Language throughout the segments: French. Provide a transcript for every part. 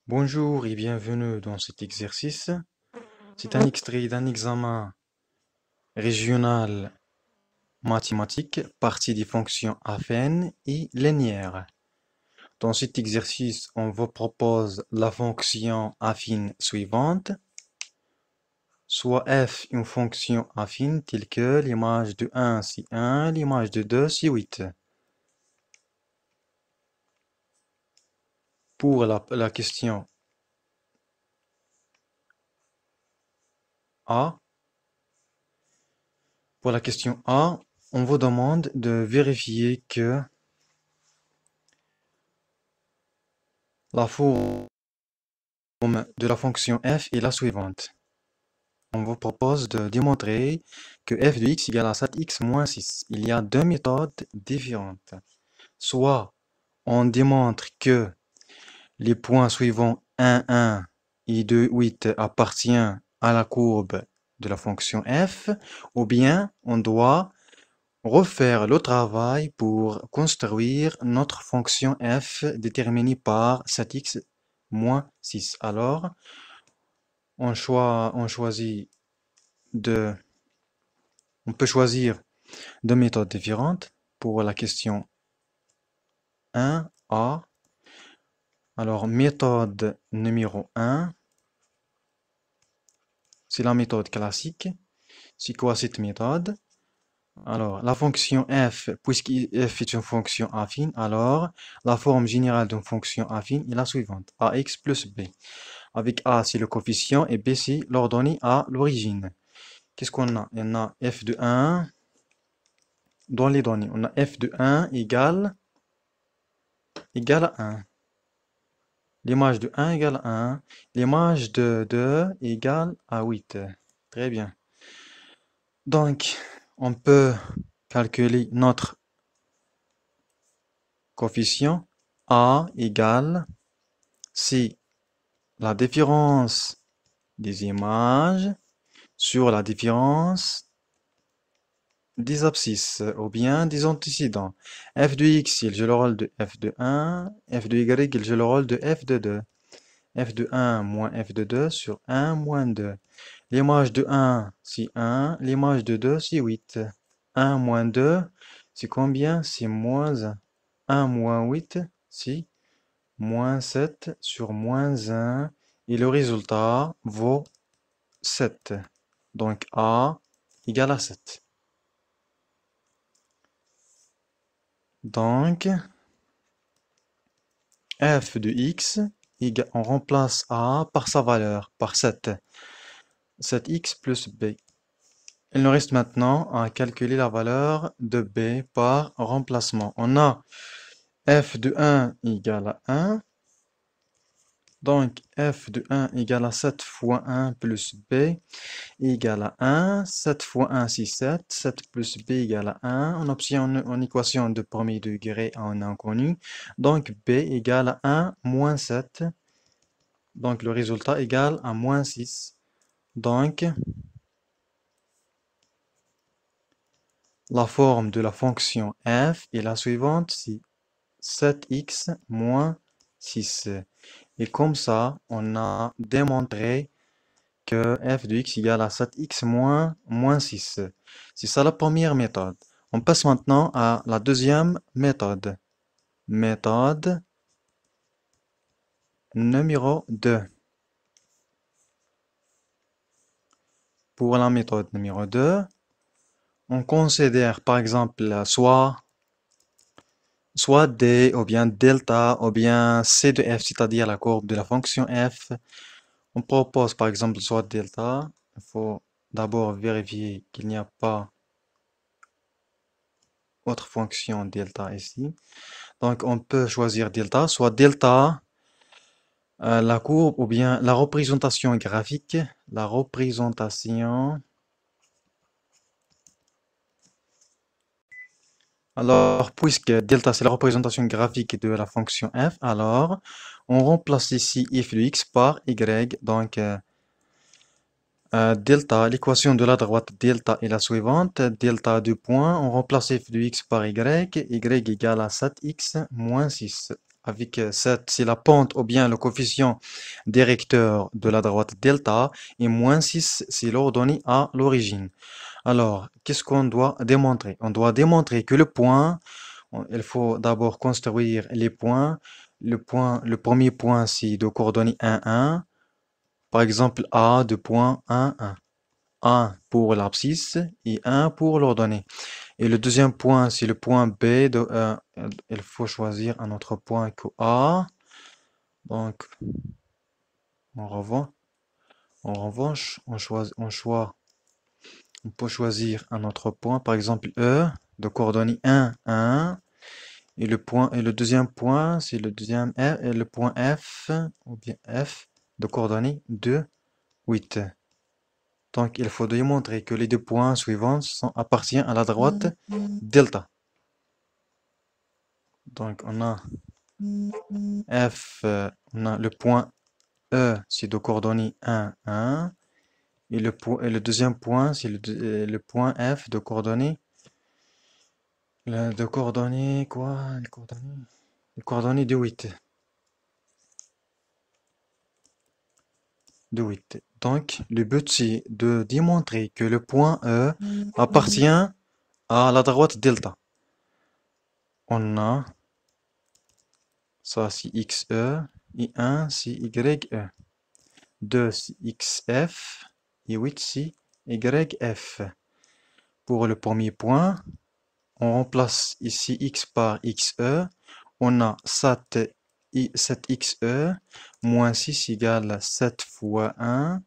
Bonjour et bienvenue dans cet exercice. C'est un extrait d'un examen régional mathématique, partie des fonctions affines et linéaires. Dans cet exercice, on vous propose la fonction affine suivante, soit f une fonction affine telle que l'image de 1 c'est 1, l'image de 2 c'est 8. Pour la question A, on vous demande de vérifier que la forme de la fonction f est la suivante. On vous propose de démontrer que f de x égale à 7x moins 6. Il y a deux méthodes différentes. Soit on démontre que les points suivants 1, 1 et 2, 8 appartiennent à la courbe de la fonction f, ou bien on doit refaire le travail pour construire notre fonction f déterminée par 7x moins 6. Alors, on peut choisir deux méthodes différentes pour la question 1a. Alors, méthode numéro 1, c'est la méthode classique. C'est quoi cette méthode? Alors, la fonction f, puisque f est une fonction affine, alors la forme générale d'une fonction affine est la suivante, ax plus b. Avec a, c'est le coefficient, et b, c'est l'ordonnée à l'origine. Qu'est-ce qu'on a? On a f de 1, dans les données, on a f de 1 égale à 1. L'image de 1 égale à 1. L'image de 2 égale à 8. Très bien. Donc, on peut calculer notre coefficient. A égale, c'est la différence des images sur la différence des abscisses ou bien des antécédents. F de x, il joue le rôle de f de 1. F de y, il joue le rôle de f de 2. F de 1 moins f de 2 sur 1 moins 2. L'image de 1, c'est 1. L'image de 2, c'est 8. 1 moins 2, c'est combien? C'est moins 1. 1 moins 8, c'est moins 7 sur moins 1. Et le résultat vaut 7. Donc A égale à 7. Donc, f de x, on remplace a par sa valeur, par 7. 7x plus b. Il nous reste maintenant à calculer la valeur de b par remplacement. On a f de 1 égale à 1. Donc, f de 1 égale à 7 fois 1 plus b égale à 1. 7 fois 1, c'est 7. 7 plus b égale à 1. On obtient une équation de premier degré en inconnu. Donc, b égale à 1 moins 7. Donc, le résultat égale à moins 6. Donc, la forme de la fonction f est la suivante, c'est 7x moins 6. Et comme ça, on a démontré que f de x égale à 7x moins 6. C'est ça la première méthode. On passe maintenant à la deuxième méthode. Méthode numéro 2. Pour la méthode numéro 2, on considère par exemple soit d ou bien delta ou bien c de f, c'est-à-dire la courbe de la fonction f. On propose par exemple soit delta. Il faut d'abord vérifier qu'il n'y a pas autre fonction delta ici. Donc on peut choisir delta, soit delta, la courbe ou bien la représentation graphique. La représentation. Alors, puisque delta c'est la représentation graphique de la fonction f, alors on remplace ici f de x par y. Donc, delta, l'équation de la droite delta est la suivante. Delta du point, on remplace f de x par y. Y égale à 7x moins 6. avec 7, c'est la pente ou bien le coefficient directeur de la droite delta, et moins 6, c'est l'ordonnée à l'origine. Alors, qu'est-ce qu'on doit démontrer? On doit démontrer que le point, il faut d'abord construire les points. Le premier point, c'est de coordonnées 1, 1. Par exemple, A de point 1, 1. 1 pour l'abscisse et 1 pour l'ordonnée. Et le deuxième point, c'est le point B. Il faut choisir un autre point que A. Donc, en revanche, on peut choisir un autre point, par exemple E, de coordonnées 1, 1. Et le deuxième point, c'est le deuxième F, et le point F, ou bien F, de coordonnées 2, 8. Donc, il faut démontrer que les deux points suivants appartiennent à la droite delta. Donc, on a F, on a le point E, c'est de coordonnées 1, 1. Et le deuxième point, c'est le point F de coordonnées. De coordonnées, quoi? Les coordonnées de 8. De 8. Donc, le but, c'est de démontrer que le point E appartient à la droite delta. On a ça, c'est XE, et 1, c'est YE. 2, c'est XF, et 8, c'est YF. Pour le premier point, on remplace ici X par XE. On a 7XE, moins 6 égale 7 fois 1.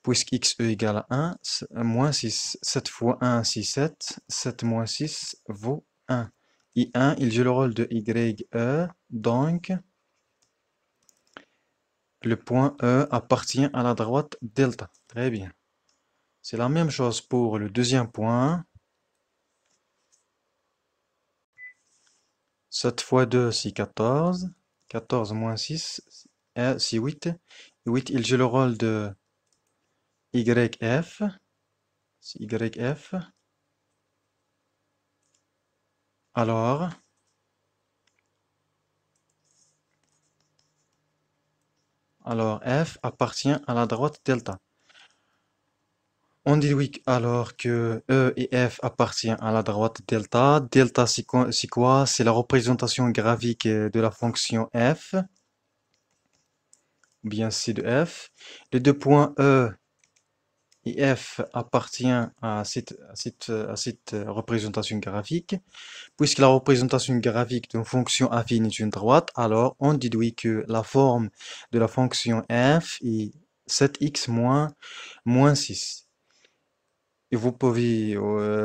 Puisque XE égale à 1, moins 6. 7 fois 1, c'est 7. 7 moins 6 vaut 1. Et 1, il joue le rôle de YE. Donc, le point E appartient à la droite delta. Très bien. C'est la même chose pour le deuxième point. 7 fois 2, c'est 14. 14 moins 6, c'est 8. Et 8, il joue le rôle de YF. C'est YF. Alors, F appartient à la droite delta. On déduit alors que E et F appartiennent à la droite delta. Delta, c'est quoi? C'est la représentation graphique de la fonction f, ou bien c de f. Les deux points E et F appartiennent à cette représentation graphique. Puisque la représentation graphique d'une fonction affine est une droite, alors on déduit que la forme de la fonction f est 7x moins 6. Et vous pouvez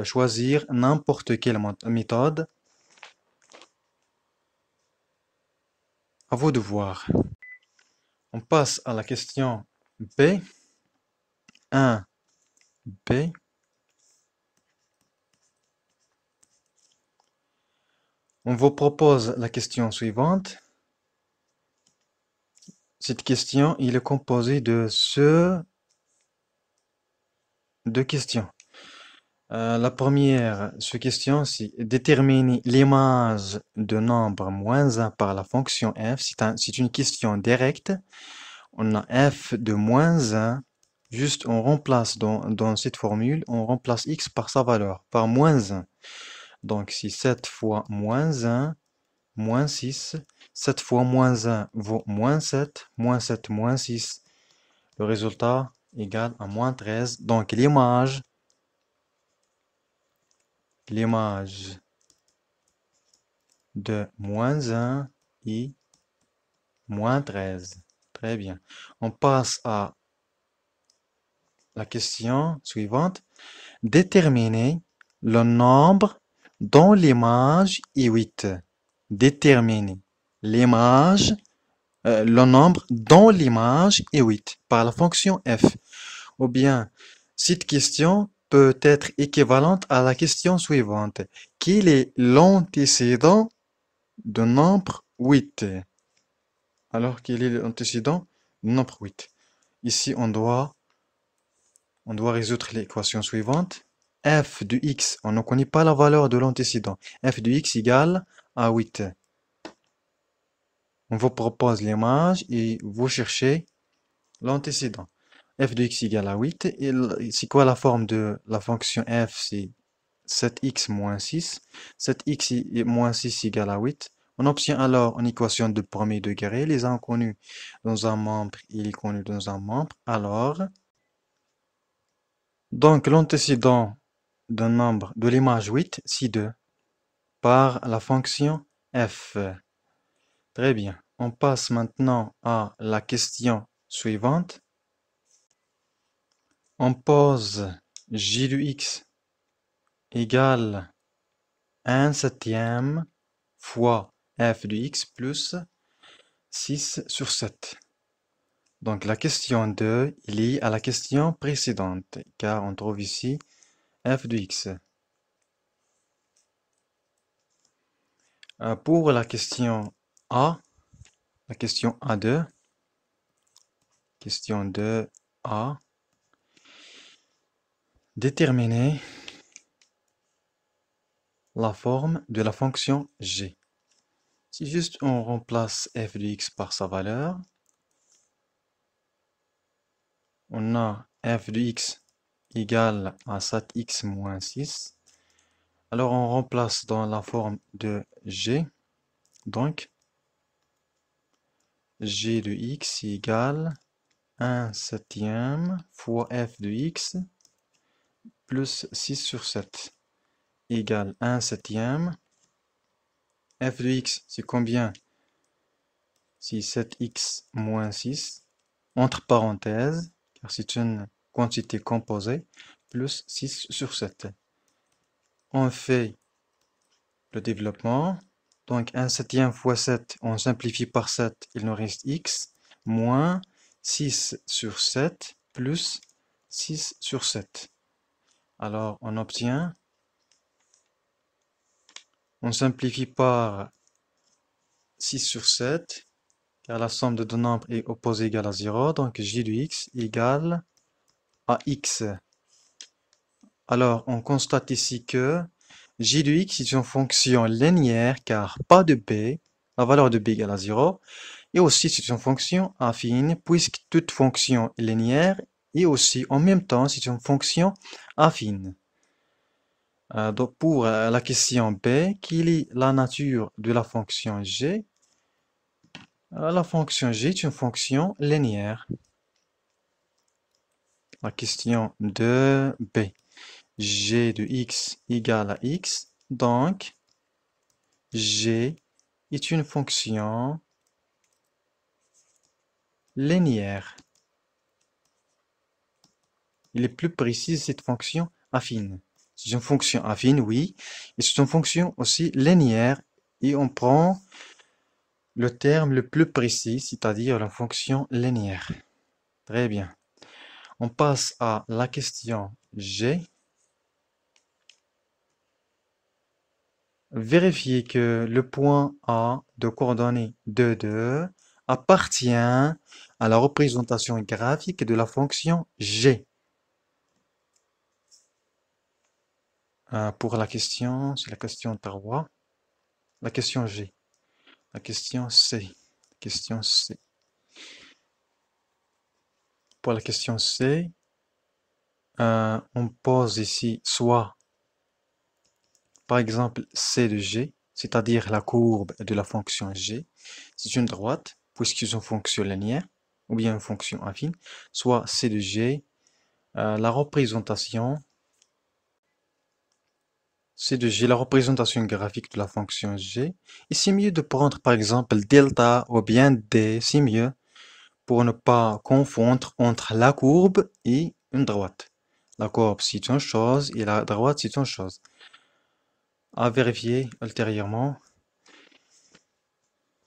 choisir n'importe quelle méthode. À vous de voir. On passe à la question B. 1B. On vous propose la question suivante. Cette question, il est composé de deux questions. La première question, c'est déterminer l'image de nombre moins 1 par la fonction f. C'est une question directe. On a f de moins 1. Juste, on remplace dans cette formule, on remplace x par sa valeur, par moins 1. Donc, c'est 7 fois moins 1, moins 6. 7 fois moins 1 vaut moins 7, moins 7, moins 6. Le résultat égale à moins 13. Donc, l'image de moins 1 est moins 13. Très bien. On passe à la question suivante. Déterminer le nombre dont l'image est 8. Déterminer le nombre dont l'image est 8 par la fonction f. Ou bien, cette question peut être équivalente à la question suivante. Quel est l'antécédent de nombre 8? Alors, quel est l'antécédent du nombre 8? Ici, on doit résoudre l'équation suivante. F de x, on ne connaît pas la valeur de l'antécédent. F de x égale à 8. On vous propose l'image et vous cherchez l'antécédent. F de x égale à 8. Et c'est quoi la forme de la fonction f? C'est 7x moins 6. 7x moins 6 égale à 8. On obtient alors une équation de premier degré. Les inconnus dans un membre et les connus dans un membre. Alors, donc l'antécédent d'un nombre de l'image 8, c'est 2 par la fonction f. Très bien. On passe maintenant à la question suivante. On pose j de x égale 1/7 fois f de x plus 6 sur 7. Donc la question 2 est liée à la question précédente, car on trouve ici f de x. Pour la question A, la question A2, question 2A, déterminer la forme de la fonction g. Si juste on remplace f de x par sa valeur, on a f de x égale à 7x moins 6. Alors on remplace dans la forme de g, donc g de x égale 1/7 fois f de x plus 6 sur 7 égale 1/7. F de x, c'est combien? C'est 7x moins 6, entre parenthèses, car c'est une quantité composée, plus 6 sur 7. On fait le développement. Donc 1/7 fois 7, on simplifie par 7, il nous reste x, moins 6 sur 7, plus 6 sur 7. Alors on obtient, on simplifie par 6 sur 7, car la somme de deux nombres est opposée égale à 0, donc j de x égale à x. Alors on constate ici que j de x est une fonction linéaire car pas de b, la valeur de b égale à 0, et aussi c'est une fonction affine puisque toute fonction est linéaire, et aussi en même temps c'est une fonction affine. Donc pour la question b, quelle est la nature de la fonction g? La fonction g est une fonction linéaire. La question de b, g de x égale à x, donc g est une fonction linéaire. Il est plus précis cette fonction affine. C'est une fonction affine, oui, et c'est une fonction aussi linéaire, et on prend le terme le plus précis, c'est-à-dire la fonction linéaire. Très bien. On passe à la question G. Vérifiez que le point A de coordonnées 2, 2 appartient à la représentation graphique de la fonction G. Pour la question, c'est la question 3. La question G. La question C. Question C. Pour la question C, on pose ici soit, par exemple, C de G, c'est-à-dire la courbe de la fonction G. C'est une droite, puisque c'est une fonction linéaire, ou bien une fonction affine. Soit C de G, la représentation, C de G, la représentation graphique de la fonction G. Et c'est mieux de prendre, par exemple, delta ou bien D, c'est mieux, pour ne pas confondre entre la courbe et une droite. La courbe, c'est une chose, et la droite, c'est une chose. À vérifier ultérieurement.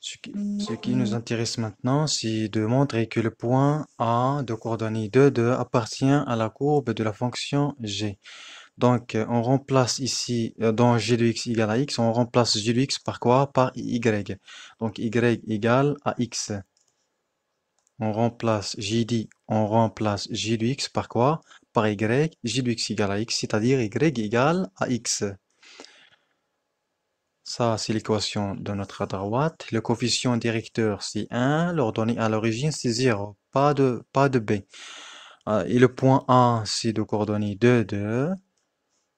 Ce qui nous intéresse maintenant, c'est de montrer que le point A de coordonnées 2, 2 appartient à la courbe de la fonction g. Donc, on remplace ici, dans g de x égale à x, on remplace g de x par quoi? Par y. Donc, y égale à x. On remplace, j'ai dit, on remplace g de x par quoi? Par y, g de x égale à x, c'est-à-dire y égale à x. Ça, c'est l'équation de notre droite. Le coefficient directeur, c'est 1. L'ordonnée à l'origine, c'est 0. Pas de B. Et le point A, c'est de coordonnées 2, 2.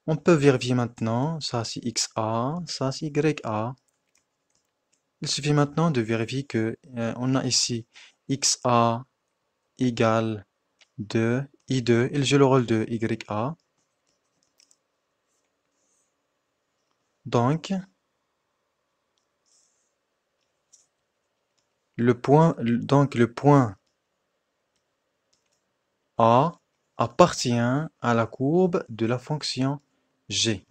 On peut vérifier maintenant. Ça, c'est XA. Ça, c'est YA. Il suffit maintenant de vérifier que on a ici XA égale 2, I2. Il joue le rôle de YA. Donc, le point A appartient à la courbe de la fonction G.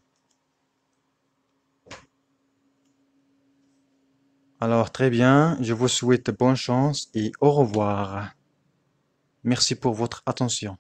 Alors, très bien, je vous souhaite bonne chance et au revoir. Merci pour votre attention.